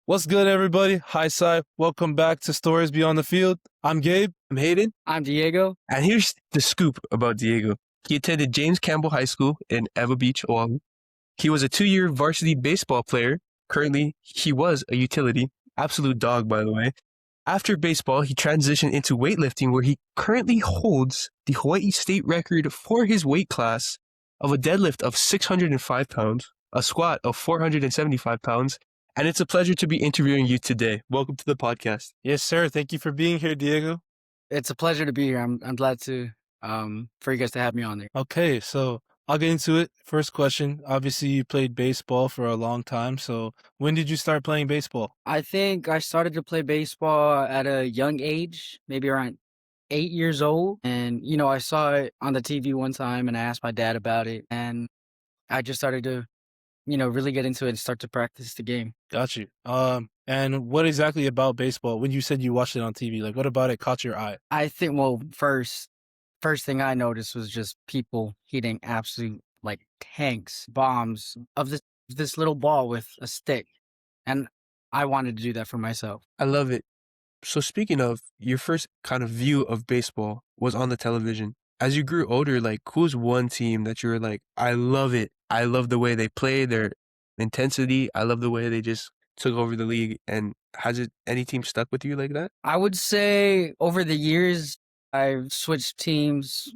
What's good, everybody? Hi, Sai. Welcome back to Stories Beyond the Field. I'm Gabe. I'm Hayden. I'm Diego. And here's the scoop about Diego. He attended James Campbell High School in Eva Beach, Oahu. He was a 2-year varsity baseball player. Currently, he was a utility. Absolute dog, by the way. After baseball, he transitioned into weightlifting, where he currently holds the Hawaii state record for his weight class of a deadlift of 605 pounds, a squat of 475 pounds, and it's a pleasure to be interviewing you today. Welcome to the podcast. Yes, sir. Thank you for being here, Diego. It's a pleasure to be here. I'm glad to for you guys to have me on there. Okay, so I'll get into it. First question. Obviously, you played baseball for a long time. So when did you start playing baseball? I think I started to play baseball at a young age, maybe around 8 years old. And, I saw it on the TV one time and I asked my dad about it. And I just started to, really get into it and start to practice the game. Got you. And what exactly about baseball? When you said you watched it on TV, like what about it caught your eye? I think, well, first thing I noticed was just people hitting absolute like tanks, bombs of this little ball with a stick. And I wanted to do that for myself. I love it. So speaking of, your first kind of view of baseball was on the television. As you grew older, like who's one team that you were like, I love it. I love the way they play, their intensity. I love the way they just took over the league. And has any team stuck with you like that? I would say over the years, I've switched teams.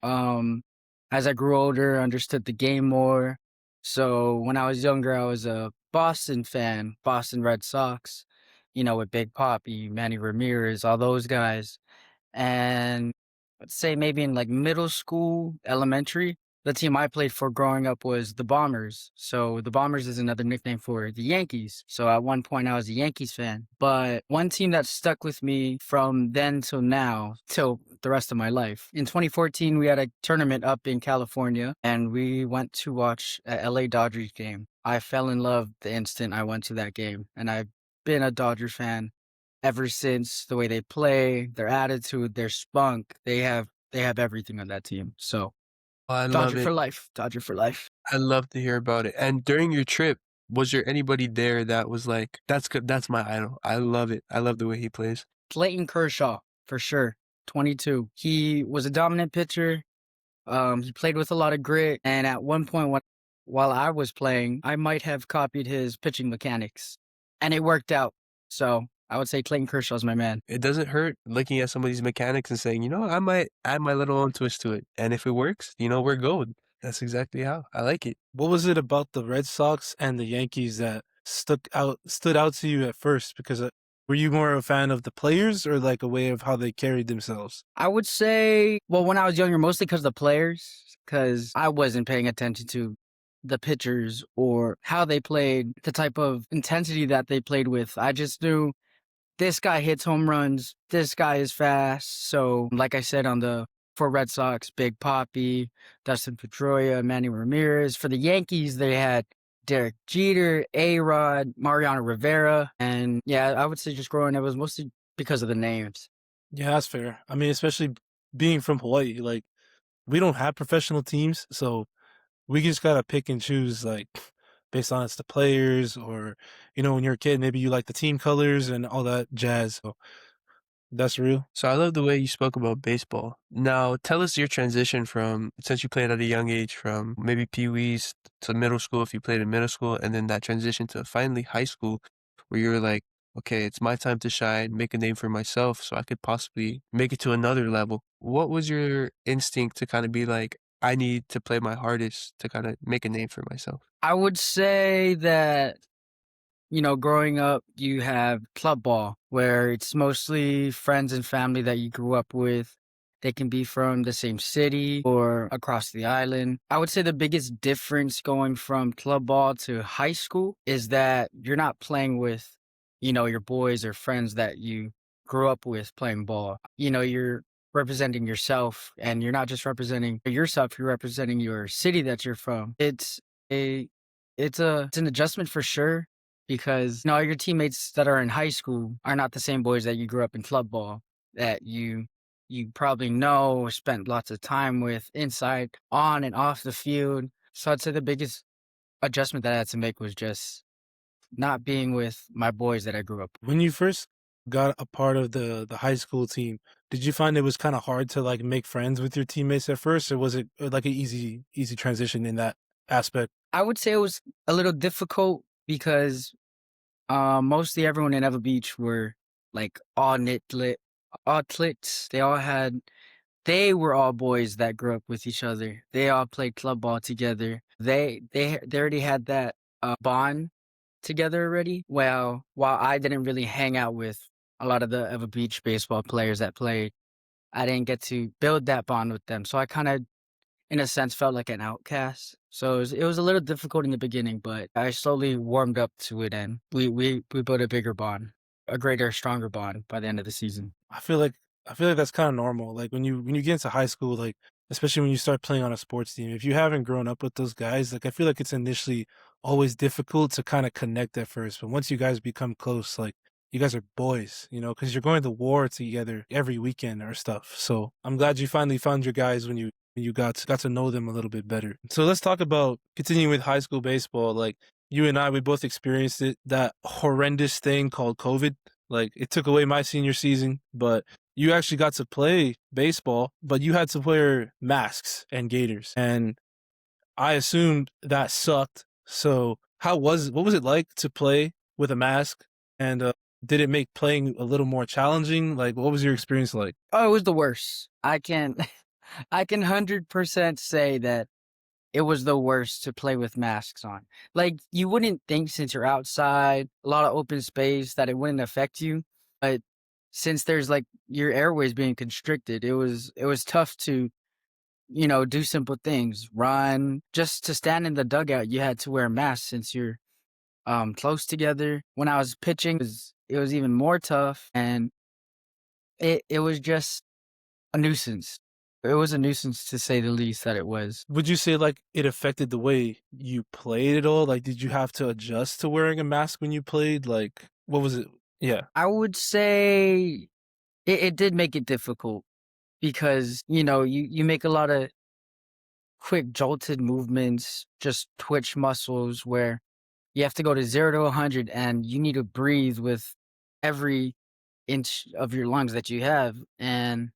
As I grew older, understood the game more. So when I was younger, I was a Boston fan, Boston Red Sox, with Big Papi, Manny Ramirez, all those guys. And I'd say maybe in like middle school, elementary, the team I played for growing up was the Bombers. So the Bombers is another nickname for the Yankees. So at one point I was a Yankees fan. But one team that stuck with me from then till now, till the rest of my life. In 2014, we had a tournament up in California and we went to watch a LA Dodgers game. I fell in love the instant I went to that game. And I've been a Dodger fan ever since. The way they play, their attitude, their spunk, they have everything on that team. So I love Dodger it. for life. Dodger for life. I love to hear about it. And during your trip, was there anybody there that was like, that's good, that's my idol. I love it. I love the way he plays. Clayton Kershaw, for sure. 22. He was a dominant pitcher. He played with a lot of grit. And at one point while I was playing, I might have copied his pitching mechanics. And it worked out. So I would say Clayton Kershaw's my man. It doesn't hurt looking at somebody's mechanics and saying, I might add my little own twist to it. And if it works, we're gold. That's exactly how. I like it. What was it about the Red Sox and the Yankees that stood out to you at first? Because were you more a fan of the players or like a way of how they carried themselves? I would say, well, when I was younger, mostly because of the players, because I wasn't paying attention to the pitchers or how they played, the type of intensity that they played with. I just knew this guy hits home runs, this guy is fast. So like I said for Red Sox, Big Papi, Dustin Pedroia, Manny Ramirez. For the Yankees, they had Derek Jeter, A-Rod, Mariano Rivera. And yeah, I would say just growing up, it was mostly because of the names. Yeah, that's fair. I mean, especially being from Hawaii, like we don't have professional teams, so we just gotta pick and choose, like based on it's the players, or when you're a kid, maybe you like the team colors and all that jazz. So that's real. So I love the way you spoke about baseball. Now, tell us your transition since you played at a young age, from maybe Pee-wees to middle school, if you played in middle school, and then that transition to finally high school, where you were like, okay, it's my time to shine, make a name for myself so I could possibly make it to another level. What was your instinct to kind of be like, I need to play my hardest to kind of make a name for myself? I would say that, growing up, you have club ball, where it's mostly friends and family that you grew up with. They can be from the same city or across the island. I would say the biggest difference going from club ball to high school is that you're not playing with, your boys or friends that you grew up with playing ball. You're representing yourself, and you're not just representing yourself, you're representing your city that you're from. It's an adjustment for sure, because all your teammates that are in high school are not the same boys that you grew up in club ball, that you probably know or spent lots of time with inside, on and off the field. So I'd say the biggest adjustment that I had to make was just not being with my boys that I grew up with. When you first got a part of the high school team, did you find it was kind of hard to like make friends with your teammates at first, or was it like an easy transition in that aspect? I would say it was a little difficult because mostly everyone in Ever Beach were like all clits. They were all boys that grew up with each other. They all played club ball together. They already had that bond together already. Well, while I didn't really hang out with a lot of the Ever Beach baseball players that played, I didn't get to build that bond with them. So I kind of, in a sense, felt like an outcast. So it was a little difficult in the beginning, but I slowly warmed up to it, and we built a bigger bond, a greater, stronger bond by the end of the season. I feel like I feel like that's kind of normal. Like when you get into high school, like especially when you start playing on a sports team, if you haven't grown up with those guys, like I feel like it's initially always difficult to kind of connect at first. But once you guys become close, like you guys are boys, you know, because you're going to war together every weekend or stuff. So I'm glad you finally found your guys when you got to know them a little bit better. So let's talk about continuing with high school baseball. Like you and I, we both experienced it, that horrendous thing called COVID. Like it took away my senior season, but you actually got to play baseball, but you had to wear masks and gaiters. And I assumed that sucked. So what was it like to play with a mask? And did it make playing a little more challenging? Like what was your experience like? Oh, it was the worst. I can I can 100% say that it was the worst to play with masks on. Like, you wouldn't think since you're outside, a lot of open space, that it wouldn't affect you, but since there's, like, your airways being constricted, it was tough to, do simple things, run. Just to stand in the dugout, you had to wear a mask since you're, close together. When I was pitching, it was even more tough, and it was just a nuisance. It was a nuisance to say the least that it was. Would you say like it affected the way you played at all? Like did you have to adjust to wearing a mask when you played? Like what was it? Yeah. I would say it did make it difficult because, you make a lot of quick jolted movements, just twitch muscles where you have to go to 0 to 100 and you need to breathe with every inch of your lungs that you have. And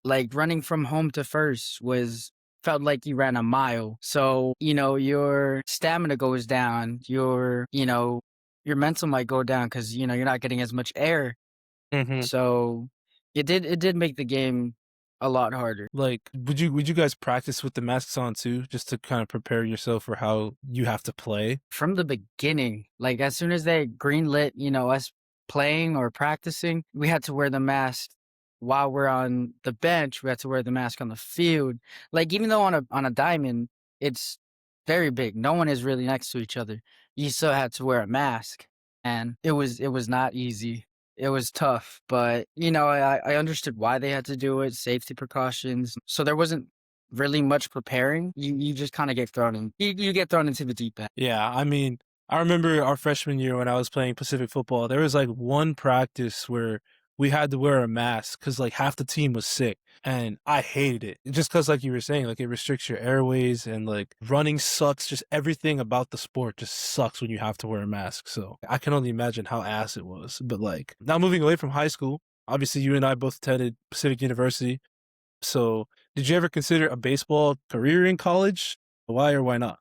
like running from home to first was felt like you ran a mile. So, your stamina goes down, your mental might go down because, you're not getting as much air. Hmm. So it did make the game a lot harder. Like would you guys practice with the masks on too, just to kind of prepare yourself for how you have to play? From the beginning, like as soon as they greenlit, us playing or practicing, we had to wear the mask while we're on the bench. We had to wear the mask on the field. Like even though on a diamond, it's very big. No one is really next to each other. You still had to wear a mask, and it was not easy. It was tough, but I understood why they had to do it. Safety precautions. So there wasn't really much preparing. You just kind of get thrown in. You get thrown into the deep end. Yeah, I mean, I remember our freshman year when I was playing Pacific football, there was like one practice where we had to wear a mask because like half the team was sick. And I hated it just because, like you were saying, like it restricts your airways and like running sucks. Just everything about the sport just sucks when you have to wear a mask. So I can only imagine how ass it was. But like now moving away from high school, obviously you and I both attended Pacific University. So did you ever consider a baseball career in college? Why or why not?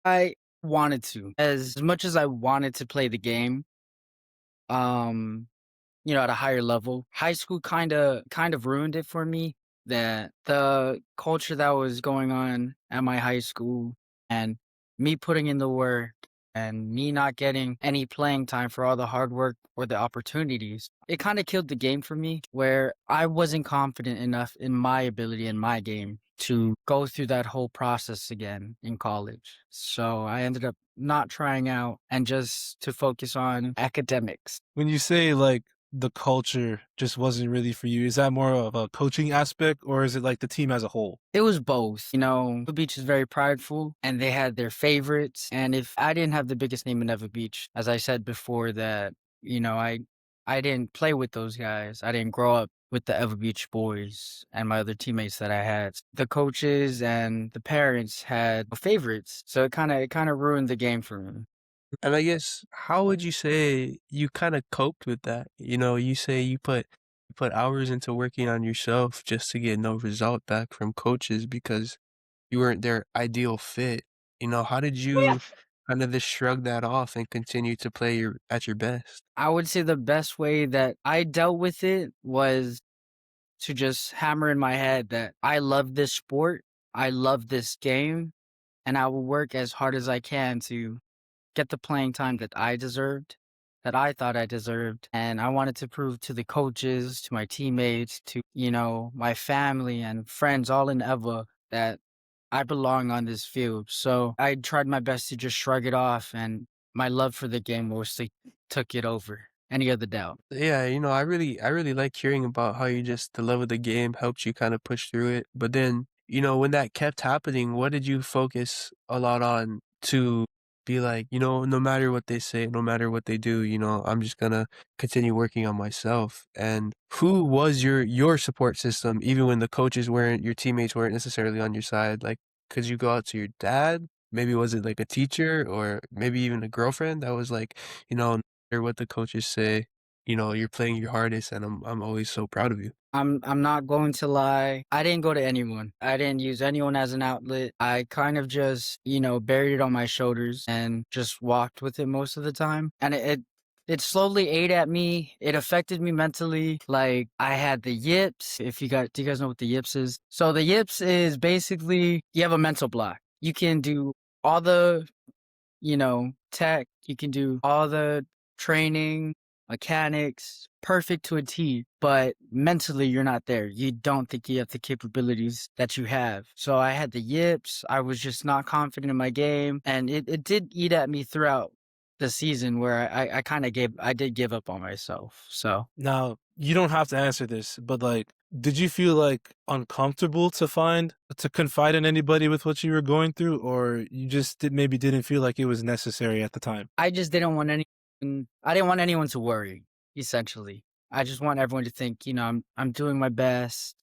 I wanted to, as much as I wanted to play the game, um, at a higher level. High school kind of ruined it for me. That the culture that was going on at my high school and me putting in the work and me not getting any playing time for all the hard work or the opportunities, it kind of killed the game for me where I wasn't confident enough in my ability in my game to go through that whole process again in college. So I ended up not trying out and just to focus on academics. When you say like the culture just wasn't really for you, is that more of a coaching aspect or is it like the team as a whole? It was both. The Beach is very prideful and they had their favorites. And if I didn't have the biggest name in Ever Beach, as I said before, that, I didn't play with those guys. I didn't grow up with the Ever Beach boys and my other teammates that I had. The coaches and the parents had favorites. So it kind of ruined the game for me. And I guess how would you say you kind of coped with that? You know, you say you put hours into working on yourself just to get no result back from coaches because you weren't their ideal fit. You know, how did you kind of just shrug that off and continue to play at your best? I would say the best way that I dealt with it was to just hammer in my head that I love this sport, I love this game, and I will work as hard as I can to get the playing time that I deserved, that I thought I deserved. And I wanted to prove to the coaches, to my teammates, to, my family and friends all in Eva that I belong on this field. So I tried my best to just shrug it off, and my love for the game mostly took it over any other doubt. Yeah, I really like hearing about how you just the love of the game helped you kind of push through it. But then, when that kept happening, what did you focus a lot on to be like, no matter what they say, no matter what they do, I'm just gonna continue working on myself. And who was your support system, even when the coaches weren't, your teammates weren't necessarily on your side? Like, could you go out to your dad? Maybe was it like a teacher or maybe even a girlfriend that was like, no matter what the coaches say, you're playing your hardest, and I'm always so proud of you. I'm not going to lie. I didn't go to anyone. I didn't use anyone as an outlet. I kind of just, buried it on my shoulders and just walked with it most of the time. And it slowly ate at me. It affected me mentally. Like I had the yips. Do you guys know what the yips is? So the yips is basically you have a mental block. You can do all the tech, you can do all the training, mechanics, perfect to a T, but mentally you're not there. You don't think you have the capabilities that you have. So I had the yips. I was just not confident in my game. And it did eat at me throughout the season where I did give up on myself. So Now, you don't have to answer this, but like, did you feel like uncomfortable to confide in anybody with what you were going through, or you just maybe didn't feel like it was necessary at the time? I just didn't want I didn't want anyone to worry, essentially. I just want everyone to think, I'm doing my best.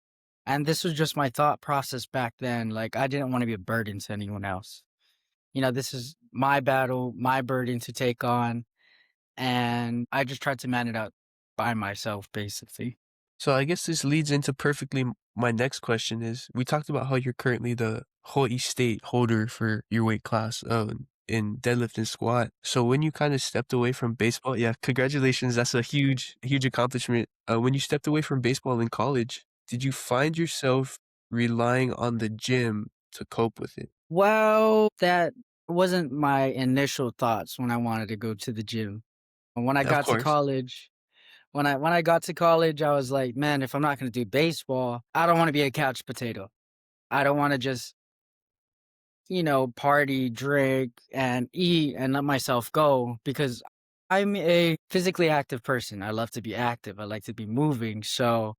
And this was just my thought process back then. Like I didn't want to be a burden to anyone else. This is my battle, my burden to take on, and I just tried to man it out by myself, basically. So I guess this leads into perfectly my next question is, we talked about how you're currently the Hawaii State holder for your weight class in deadlift and squat. So when you kind of stepped away from baseball, yeah, congratulations, that's a huge, huge accomplishment. When you stepped away from baseball in college, did you find yourself relying on the gym to cope with it? Well, that wasn't my initial thoughts when I wanted to go to the gym. When I Of got to course. college, when I got to college, I was like, man, if I'm not going to do baseball, I don't want to be a couch potato. I don't want to just, party, drink, and eat and let myself go because I'm a physically active person. I love to be active. I like to be moving. So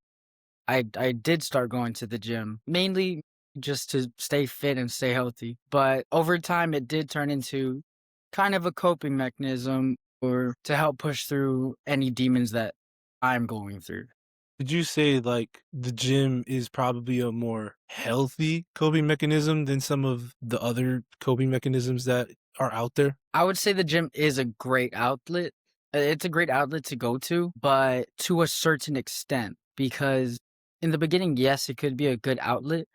I did start going to the gym mainly just to stay fit and stay healthy. But over time, it did turn into kind of a coping mechanism or to help push through any demons that I'm going through. Did you say like the gym is probably a more healthy coping mechanism than some of the other coping mechanisms that are out there? I would say the gym is a great outlet. It's a great outlet to go to, but to a certain extent, because in the beginning, yes, it could be a good outlet,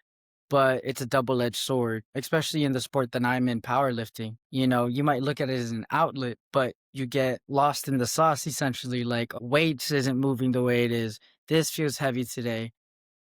but it's a double-edged sword, especially in the sport that I'm in, powerlifting. You might look at it as an outlet, but you get lost in the sauce essentially. Like weights isn't moving the way it is. This feels heavy today.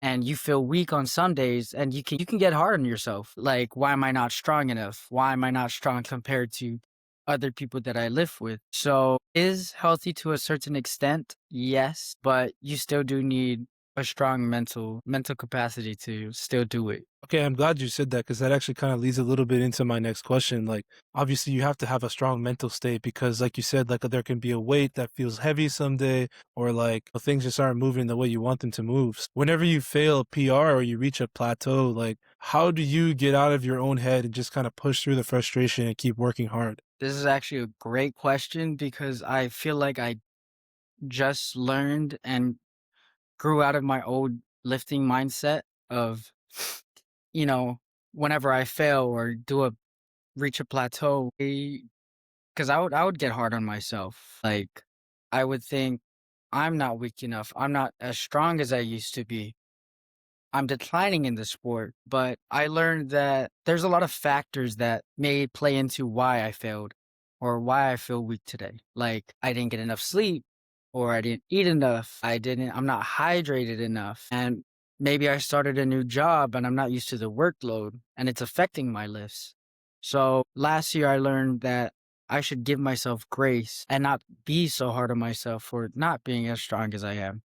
And you feel weak on some days and you can get hard on yourself. Like, why am I not strong enough? Why am I not strong compared to other people that I live with? So is healthy to a certain extent, yes, but you still do need a strong mental capacity to still do it. Okay, I'm glad you said that because that actually kind of leads a little bit into my next question. Like, obviously, you have to have a strong mental state because, like you said, like there can be a weight that feels heavy someday, or like things just aren't moving the way you want them to move. Whenever you fail a PR or you reach a plateau, like, how do you get out of your own head and just kind of push through the frustration and keep working hard? This is actually a great question because I feel like I just learned and grew out of my old lifting mindset of, you know, whenever I fail or reach a plateau, because I would get hard on myself. Like, I would think, I'm not weak enough. I'm not as strong as I used to be. I'm declining in the sport, but I learned that there's a lot of factors that may play into why I failed or why I feel weak today. Like, I didn't get enough sleep, or I didn't eat enough. I'm not hydrated enough. And maybe I started a new job and I'm not used to the workload and it's affecting my lifts. So last year I learned that I should give myself grace and not be so hard on myself for not being as strong as I am,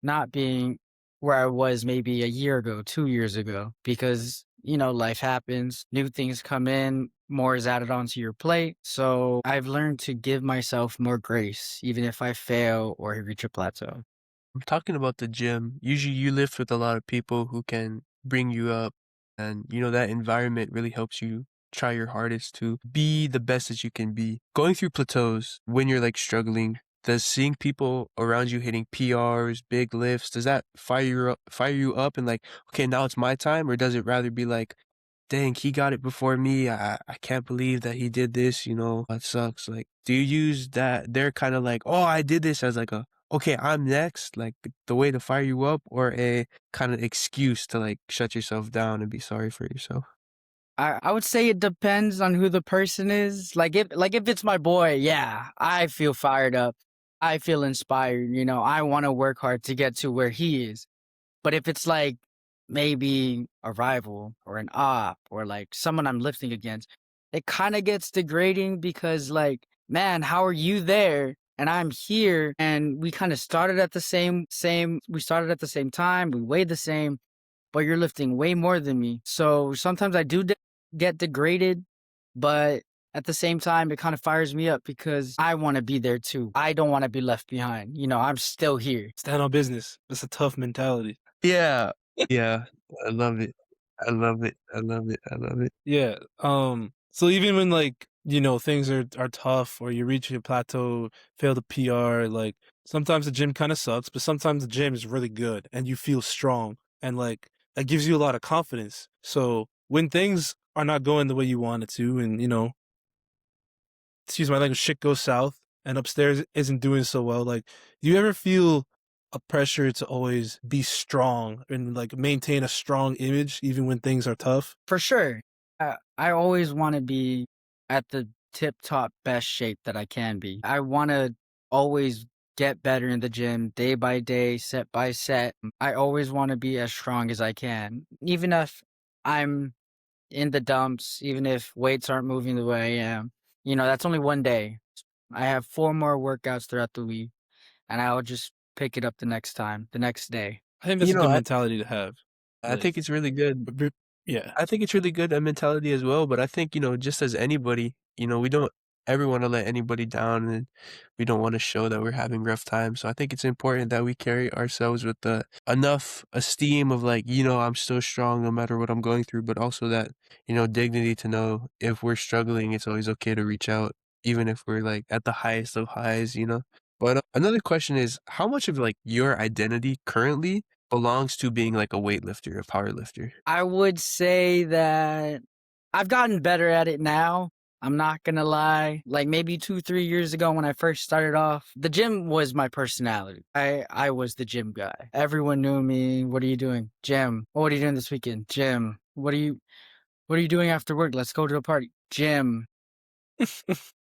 not being where I was maybe a year ago, 2 years ago, because, life happens, new things come in, more is added onto your plate. So I've learned to give myself more grace, even if I fail or reach a plateau. I'm talking about the gym. Usually you lift with a lot of people who can bring you up, and that environment really helps you try your hardest to be the best that you can be. Going through plateaus when you're like struggling, does seeing people around you hitting PRs, big lifts, does that fire you up and like, okay, now it's my time? Or does it rather be like, dang, he got it before me. I can't believe that he did this, that sucks. Like, do you use that? They're kind of like, oh, I did this as like okay, I'm next, like the way to fire you up, or a kind of excuse to like shut yourself down and be sorry for yourself? I would say it depends on who the person is. Like if it's my boy, yeah, I feel fired up. I feel inspired, I want to work hard to get to where he is. But if it's like maybe a rival or an op or like someone I'm lifting against, it kind of gets degrading because like, man, how are you there and I'm here and we kind of started at the same we started at the same time, we weighed the same, but you're lifting way more than me. So sometimes I do get degraded, but at the same time, it kind of fires me up because I want to be there too. I don't want to be left behind. I'm still here. Stand on business. That's a tough mentality. Yeah, yeah, I love it. I love it. I love it. I love it. Yeah. So even when like, things are tough or you reach a plateau, fail the PR, like sometimes the gym kind of sucks, but sometimes the gym is really good and you feel strong and like that gives you a lot of confidence. So when things are not going the way you want it to and, excuse my language, shit goes south and upstairs isn't doing so well, like do you ever feel a pressure to always be strong and like maintain a strong image even when things are tough? For sure. I always want to be at the tip top best shape that I can be. I want to always get better in the gym day by day, set by set. I always want to be as strong as I can. Even if I'm in the dumps, even if weights aren't moving the way I am, that's only one day. I have 4 more workouts throughout the week and I'll just pick it up the next day. I think that's You a know, good I mentality to have. I Like, think it's really good. yeah. I think it's really good, a mentality as well, but I think, just as anybody, we don't ever wanna let anybody down, and we don't wanna show that we're having rough times, so I think it's important that we carry ourselves with the enough esteem of like, I'm still strong no matter what I'm going through, but also that, dignity to know if we're struggling, it's always okay to reach out, even if we're like at the highest of highs. But another question is, how much of like your identity currently belongs to being like a weightlifter, a power lifter? I would say that I've gotten better at it now. I'm not gonna lie. Like maybe 2, 3 years ago when I first started off, the gym was my personality. I was the gym guy. Everyone knew me. What are you doing? Gym. What are you doing this weekend? Gym. What are you doing after work? Let's go to a party. Gym.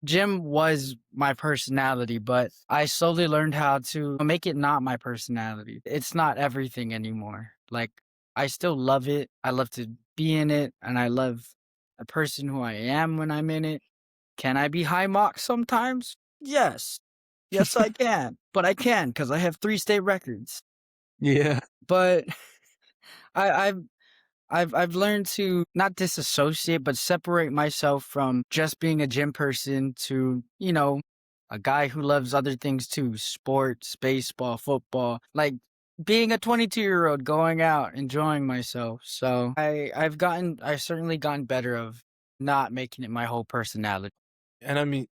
Gym was my personality, but I slowly learned how to make it not my personality. It's not everything anymore. Like, I still love it. I love to be in it, and I love the person who I am when I'm in it. Can I be high mock sometimes? Yes. Yes, I can. But I can because I have 3 state records. Yeah. But I, I've I've learned to not disassociate, but separate myself from just being a gym person to, a guy who loves other things too, sports, baseball, football, like being a 22-year-old going out, enjoying myself. So I've certainly gotten better of not making it my whole personality. And I mean,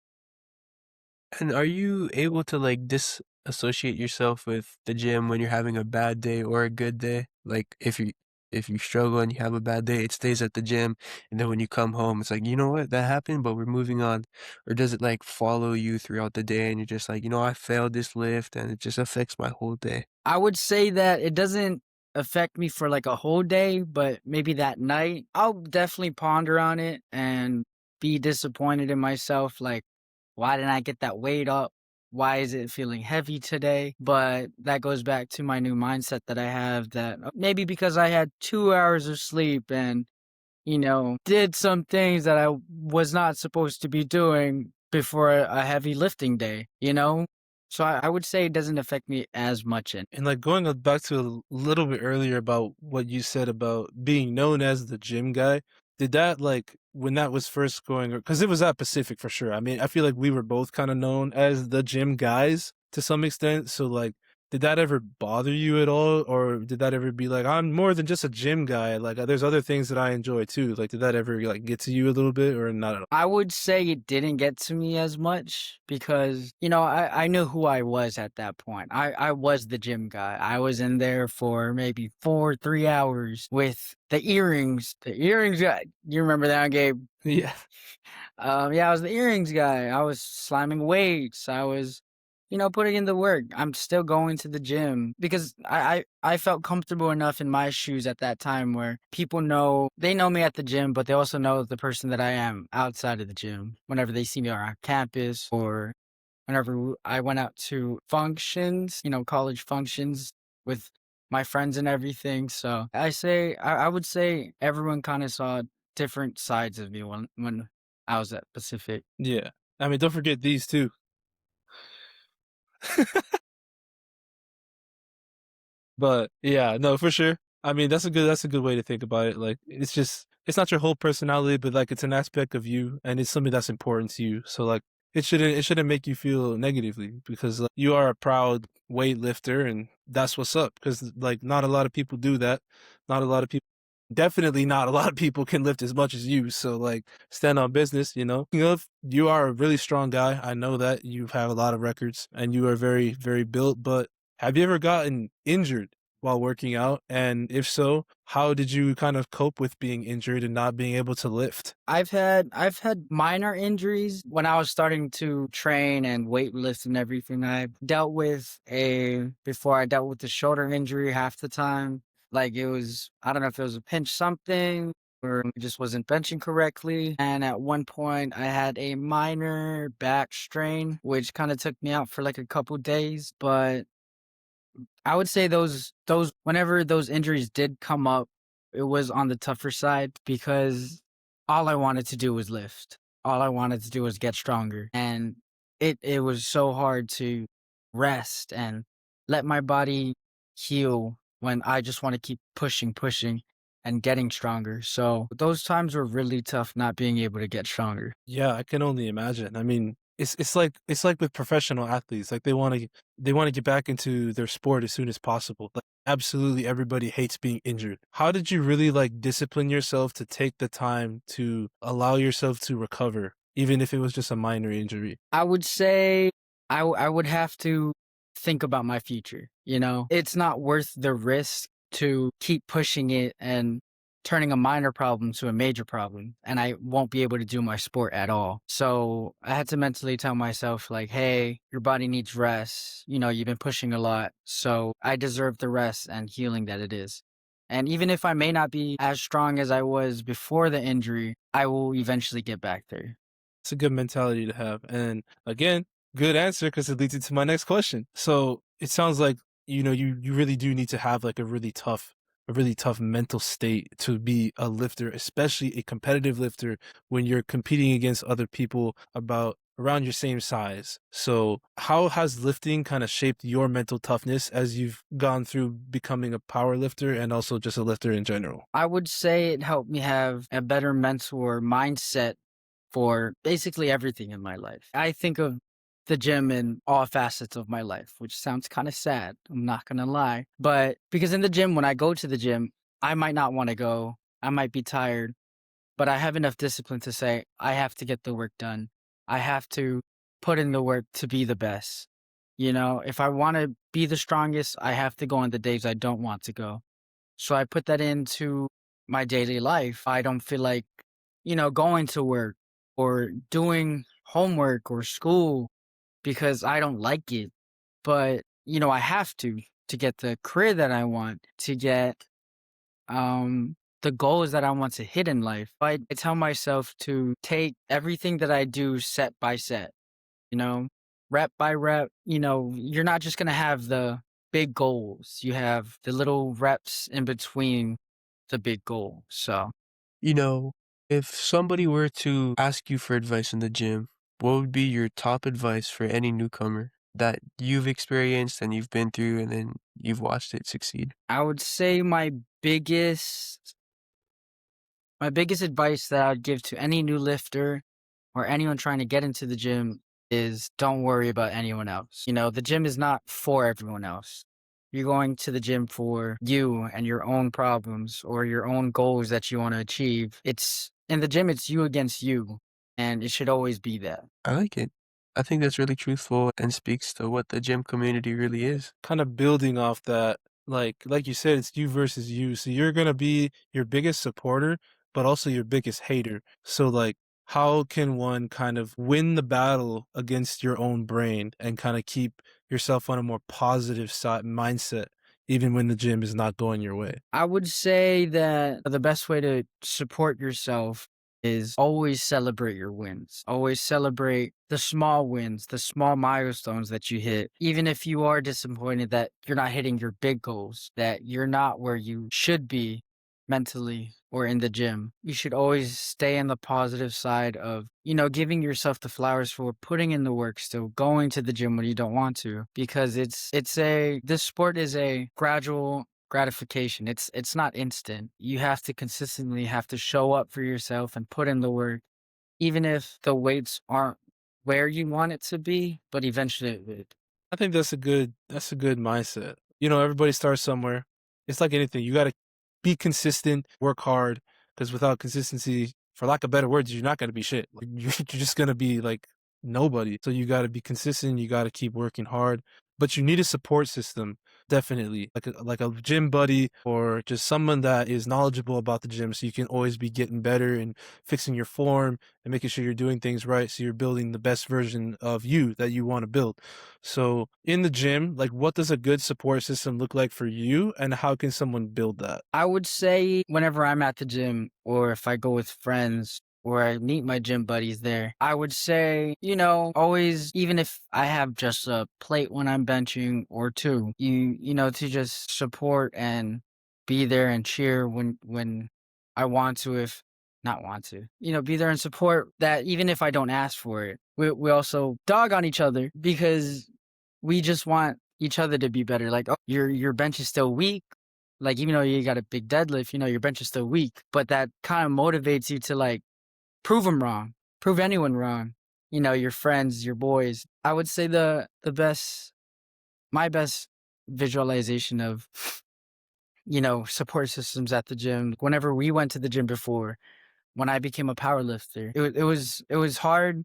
And are you able to like disassociate yourself with the gym when you're having a bad day or a good day? Like if if you struggle and you have a bad day, it stays at the gym, and then when you come home, it's like, you know what, that happened, but we're moving on? Or does it like follow you throughout the day, and you're just like, I failed this lift, and it just affects my whole day? I would say that it doesn't affect me for like a whole day, but maybe that night I'll definitely ponder on it and be disappointed in myself. Like, why didn't I get that weight up? Why is it feeling heavy today? But that goes back to my new mindset that I have, that maybe because I had 2 hours of sleep and did some things that I was not supposed to be doing before a heavy lifting day. So I would say it doesn't affect me as much. And like going back to a little bit earlier about what you said about being known as the gym guy, did that like when that was first going, because it was at Pacific for sure. I mean, I feel like we were both kind of known as the gym guys to some extent. So like, did that ever bother you at all, or did that ever be like, I'm more than just a gym guy? Like, there's other things that I enjoy too. Like, did that ever like get to you a little bit, or not at all? I would say it didn't get to me as much because, I knew who I was at that point. I was the gym guy. I was in there for maybe 3 hours with the earrings. The earrings guy. You remember that, Gabe? Yeah. Yeah, I was the earrings guy. I was slamming weights. I was, putting in the work. I'm still going to the gym because I felt comfortable enough in my shoes at that time where they know me at the gym, but they also know the person that I am outside of the gym whenever they see me around campus or whenever I went out to functions, college functions with my friends and everything. So I would say everyone kind of saw different sides of me when I was at Pacific. Yeah. I mean, don't forget these too. But yeah, no, for sure. I mean, that's a good way to think about it. Like it's not your whole personality, but like it's an aspect of you and it's something that's important to you. So like it shouldn't make you feel negatively because like, you are a proud weightlifter and that's what's up because like not a lot of people do that. Not a lot of people Definitely not a lot of people can lift as much as you. So like stand on business. You are a really strong guy. I know that you have a lot of records and you are very, very built, but have you ever gotten injured while working out? And if so, how did you kind of cope with being injured and not being able to lift? I've had minor injuries when I was starting to train and weight lift and everything. Before I dealt with the shoulder injury half the time. Like I don't know if it was a pinch something or I just wasn't benching correctly. And at one point I had a minor back strain, which kind of took me out for like a couple days. But I would say those whenever those injuries did come up, it was on the tougher side because all I wanted to do was lift. All I wanted to do was get stronger. And it was so hard to rest and let my body heal when I just want to keep pushing and getting stronger. So those times were really tough not being able to get stronger. Yeah, I can only imagine. I mean, it's like with professional athletes, like they want to get back into their sport as soon as possible. Like absolutely everybody hates being injured. How did you really like discipline yourself to take the time to allow yourself to recover, even if it was just a minor injury? I would say I would have to think about my future. It's not worth the risk to keep pushing it and turning a minor problem to a major problem. And I won't be able to do my sport at all. So I had to mentally tell myself, like, hey, your body needs rest. You've been pushing a lot. So I deserve the rest and healing that it is. And even if I may not be as strong as I was before the injury, I will eventually get back there. It's a good mentality to have. And again, good answer because it leads into my next question. So it sounds like, you really do need to have like a really tough mental state to be a lifter, especially a competitive lifter when you're competing against other people about around your same size. So how has lifting kind of shaped your mental toughness as you've gone through becoming a power lifter and also just a lifter in general? I would say it helped me have a better mental or mindset for basically everything in my life. I think of the gym in all facets of my life, which sounds kind of sad. I'm not going to lie. But because in the gym, when I go to the gym, I might not want to go. I might be tired, but I have enough discipline to say, I have to get the work done. I have to put in the work to be the best. If I want to be the strongest, I have to go on the days I don't want to go. So I put that into my daily life. I don't feel like, going to work or doing homework or school because I don't like it. But, I have to get the career that I want, to get the goals that I want to hit in life. I tell myself to take everything that I do set by set, you know, rep by rep. You're not just gonna have the big goals. You have the little reps in between the big goal. So You know, if somebody were to ask you for advice in the gym, what would be your top advice for any newcomer that you've experienced and you've been through and then you've watched it succeed? I would say my biggest advice that I'd give to any new lifter or anyone trying to get into the gym is don't worry about anyone else. The gym is not for everyone else. You're going to the gym for you and your own problems or your own goals that you want to achieve. It's in the gym, it's you against you, and it should always be that. I like it. I think that's really truthful and speaks to what the gym community really is. Kind of building off that, like you said, it's you versus you. So you're gonna be your biggest supporter, but also your biggest hater. So like, how can one kind of win the battle against your own brain and kind of keep yourself on a more positive side mindset, even when the gym is not going your way? I would say that the best way to support yourself is always celebrate your wins. Always celebrate the small wins, the small milestones that you hit. Even if you are disappointed that you're not hitting your big goals, that you're not where you should be mentally or in the gym, you should always stay on the positive side of, giving yourself the flowers for putting in the work, still going to the gym when you don't want to, because this sport is a gradual gratification. It's not instant. You have to consistently have to show up for yourself and put in the work, even if the weights aren't where you want it to be, but eventually it would. I think that's a good mindset. Everybody starts somewhere. It's like anything. You got to be consistent, work hard, because without consistency, for lack of better words, you're not going to be shit. Like, you're just going to be like nobody. So you got to be consistent. You got to keep working hard, but you need a support system. Definitely, like a gym buddy or just someone that is knowledgeable about the gym, so you can always be getting better and fixing your form and making sure you're doing things right, so you're building the best version of you that you want to build. So in the gym, like, what does a good support system look like for you, and how can someone build that? I would say whenever I'm at the gym or if I go with friends or I meet my gym buddies there, I would say, always, even if I have just a plate when I'm benching or two, to just support and be there and cheer when I want to, if not want to, be there and support that even if I don't ask for it. We also dog on each other because we just want each other to be better. Like, oh, your bench is still weak. Like, even though you got a big deadlift, your bench is still weak, but that kind of motivates you to like prove them wrong, prove anyone wrong. Your friends, your boys. I would say my best visualization of, support systems at the gym. Whenever we went to the gym before, when I became a power lifter, it was hard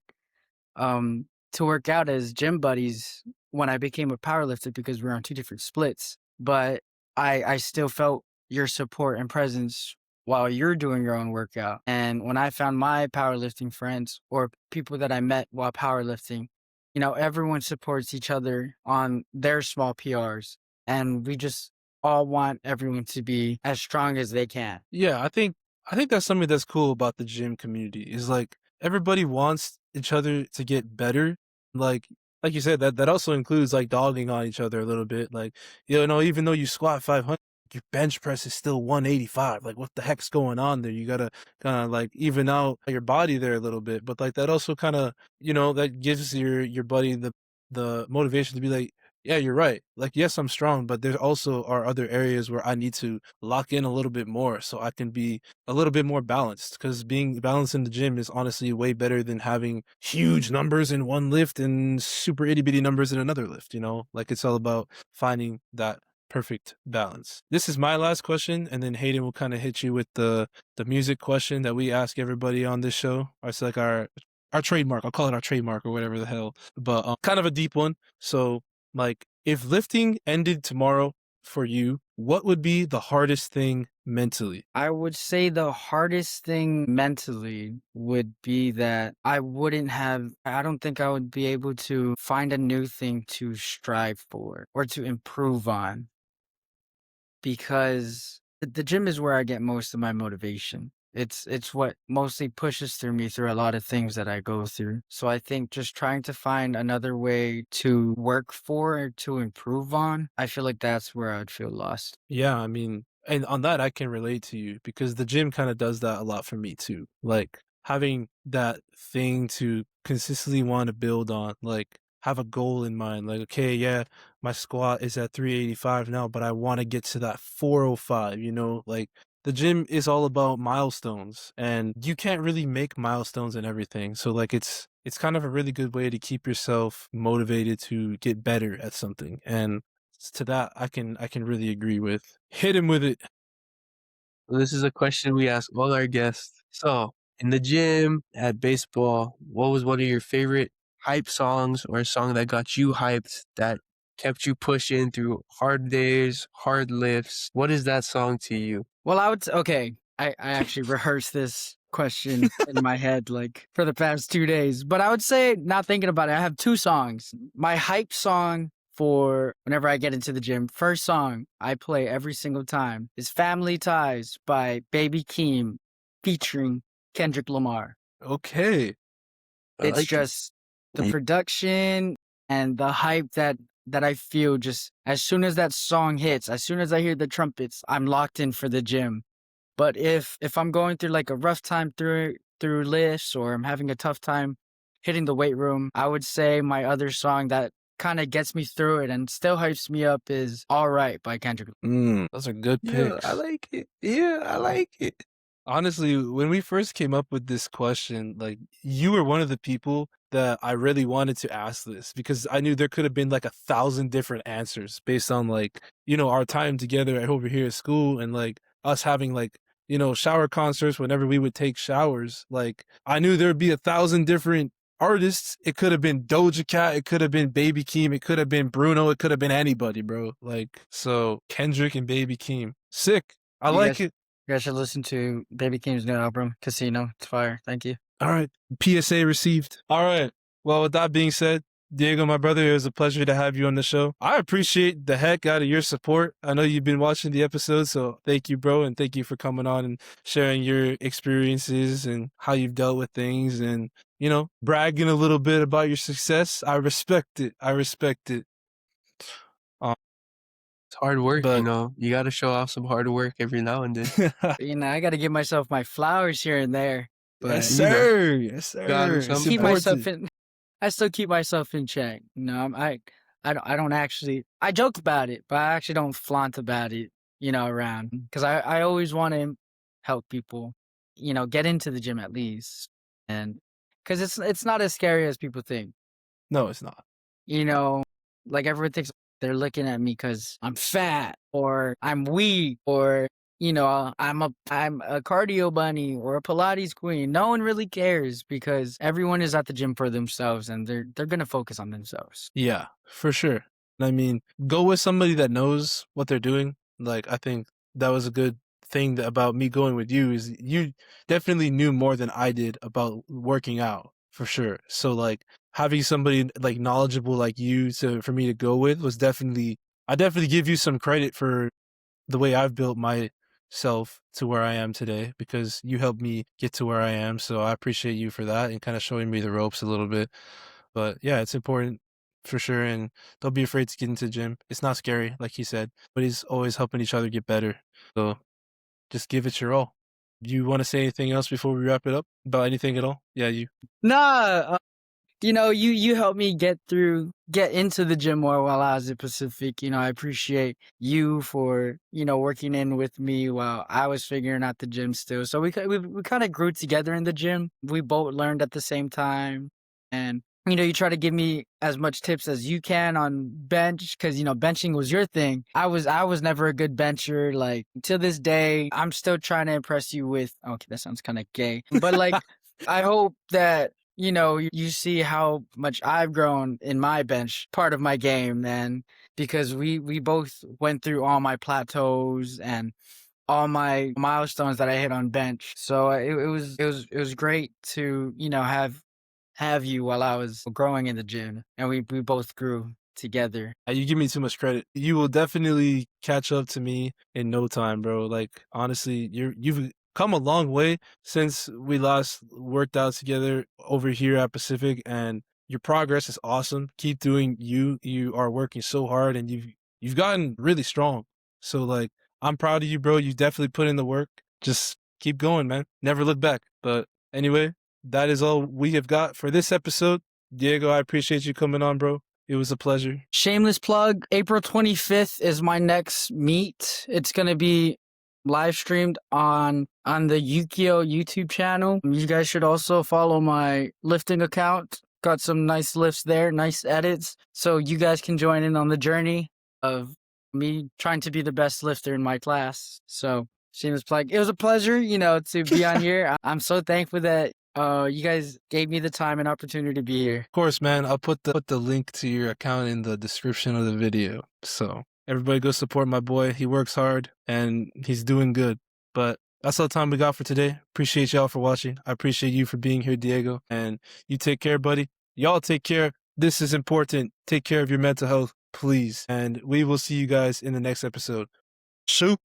to work out as gym buddies when I became a powerlifter because we were on two different splits. But I still felt your support and presence while you're doing your own workout. And when I found my powerlifting friends or people that I met while powerlifting, everyone supports each other on their small PRs. And we just all want everyone to be as strong as they can. Yeah, I think that's something that's cool about the gym community is like everybody wants each other to get better. Like like you said, that also includes like dogging on each other a little bit. Like, even though you squat 500, your bench press is still 185. Like, what the heck's going on there? You gotta kind of like even out your body there a little bit. But like that also kind of, that gives your buddy the motivation to be like, yeah, you're right. Like, yes, I'm strong, but there also are other areas where I need to lock in a little bit more so I can be a little bit more balanced. Because being balanced in the gym is honestly way better than having huge numbers in one lift and super itty bitty numbers in another lift. Like, it's all about finding that perfect balance. This is my last question, and then Hayden will kind of hit you with the music question that we ask everybody on this show. It's like our trademark. I'll call it our trademark or whatever the hell. But kind of a deep one. So, like, if lifting ended tomorrow for you, what would be the hardest thing mentally? I would say the hardest thing mentally would be that I don't think I would be able to find a new thing to strive for or to improve on, because the gym is where I get most of my motivation. It's what mostly pushes through me through a lot of things that I go through. So I think just trying to find another way to work for or to improve on, I feel like that's where I'd feel lost. Yeah, I mean, and on that I can relate to you because the gym kind of does that a lot for me too. Like having that thing to consistently want to build on, like have a goal in mind. Like, okay, yeah, my squat is at 385 now, but I want to get to that 405, like the gym is all about milestones and you can't really make milestones and everything. So like it's kind of a really good way to keep yourself motivated to get better at something. And to that I can really agree with. Hit him with it. This is a question we ask all our guests. So, in the gym, at baseball, what was one of your favorite hype songs or a song that got you hyped that kept you pushing through hard days, hard lifts? What is that song to you? Well, okay. I actually rehearsed this question in my head like for the past 2 days, but I would say, not thinking about it, I have two songs. My hype song for whenever I get into the gym, first song I play every single time is Family Ties by Baby Keem featuring Kendrick Lamar. Okay. I It's like it. just the production and the hype that I feel just as soon as that song hits, as soon as I hear the trumpets, I'm locked in for the gym. But if I'm going through like a rough time through lifts, or I'm having a tough time hitting the weight room, I would say my other song that kind of gets me through it and still hypes me up is All Right by Kendrick. Those are good Yeah, I picks. like it. Yeah, I like it. Honestly, when we first came up with this question, like you were one of the people that I really wanted to ask this because I knew there could have been like 1,000 different answers based on like, our time together over here at school and like us having like, shower concerts whenever we would take showers. Like I knew there'd be 1,000 different artists. It could have been Doja Cat, it could have been Baby Keem, it could have been Bruno, it could have been anybody, bro. Like, so Kendrick and Baby Keem. Sick. I You like guys, it. you guys should listen to Baby Keem's new album, Casino. It's fire. Thank you. All right. PSA received. All right. Well, with that being said, Diego, my brother, it was a pleasure to have you on the show. I appreciate the heck out of your support. I know you've been watching the episodes, so thank you, bro, and thank you for coming on and sharing your experiences and how you've dealt with things and, bragging a little bit about your success. I respect it. I respect it. It's hard work, But You got to show off some hard work every now and then. I got to give myself my flowers here and there, yes, but sir. Yes, Got sir. him It's some. keep myself important. in. I still keep myself in check. I don't actually. I joke about it, but I actually don't flaunt about it. Around, because I always want to help people. Get into the gym at least, and because it's not as scary as people think. No, it's not. Like everyone thinks they're looking at me because I'm fat or I'm weak or I'm a cardio bunny or a Pilates queen. No one really cares because everyone is at the gym for themselves and they're gonna focus on themselves. Yeah, for sure. I mean, go with somebody that knows what they're doing. Like, I think that was a good thing about me going with you is you definitely knew more than I did about working out, for sure. So, like, having somebody like knowledgeable like you for me to go with was I definitely give you some credit for the way I've built myself to where I am today because you helped me get to where I am. So I appreciate you for that and kind of showing me the ropes a little bit. But yeah, it's important for sure. And don't be afraid to get into the gym. It's not scary, like he said, but he's always helping each other get better. So just give it your all. Do you want to say anything else before we wrap it up about anything at all? Yeah, you. Nah, you helped me get into the gym more while I was at Pacific. I appreciate you for, working in with me while I was figuring out the gym still. So we kind of grew together in the gym. We both learned at the same time. And, you try to give me as much tips as you can on bench because, benching was your thing. I was never a good bencher. Like, to this day, I'm still trying to impress you with, okay, that sounds kind of gay, but like, I hope that you see how much I've grown in my bench part of my game, and because we both went through all my plateaus and all my milestones that I hit on bench. So it was great to, you know, have you while I was growing in the gym, and we both grew together. You give me too much credit. You will definitely catch up to me in no time, bro. Like honestly, you've come a long way since we last worked out together over here at Pacific, and your progress is awesome. Keep doing you. You are working so hard, and you've gotten really strong. So like, I'm proud of you, bro. You definitely put in the work. Just keep going, man. Never look back. But anyway, that is all we have got for this episode. Diego, I appreciate you coming on, bro. It was a pleasure. Shameless plug, April 25th is my next meet. It's going to be live streamed on the Yukio YouTube channel. You guys should also follow my lifting account. Got some nice lifts there, nice edits. So you guys can join in on the journey of me trying to be the best lifter in my class. So shameless plug. It was a pleasure, you know, to be on here. I'm so thankful that you guys gave me the time and opportunity to be here. Of course, man. I'll put the link to your account in the description of the video. So everybody go support my boy. He works hard and he's doing good. But that's all the time we got for today. Appreciate y'all for watching. I appreciate you for being here, Diego. And you take care, buddy. Y'all take care. This is important. Take care of your mental health, please. And we will see you guys in the next episode. Shoot.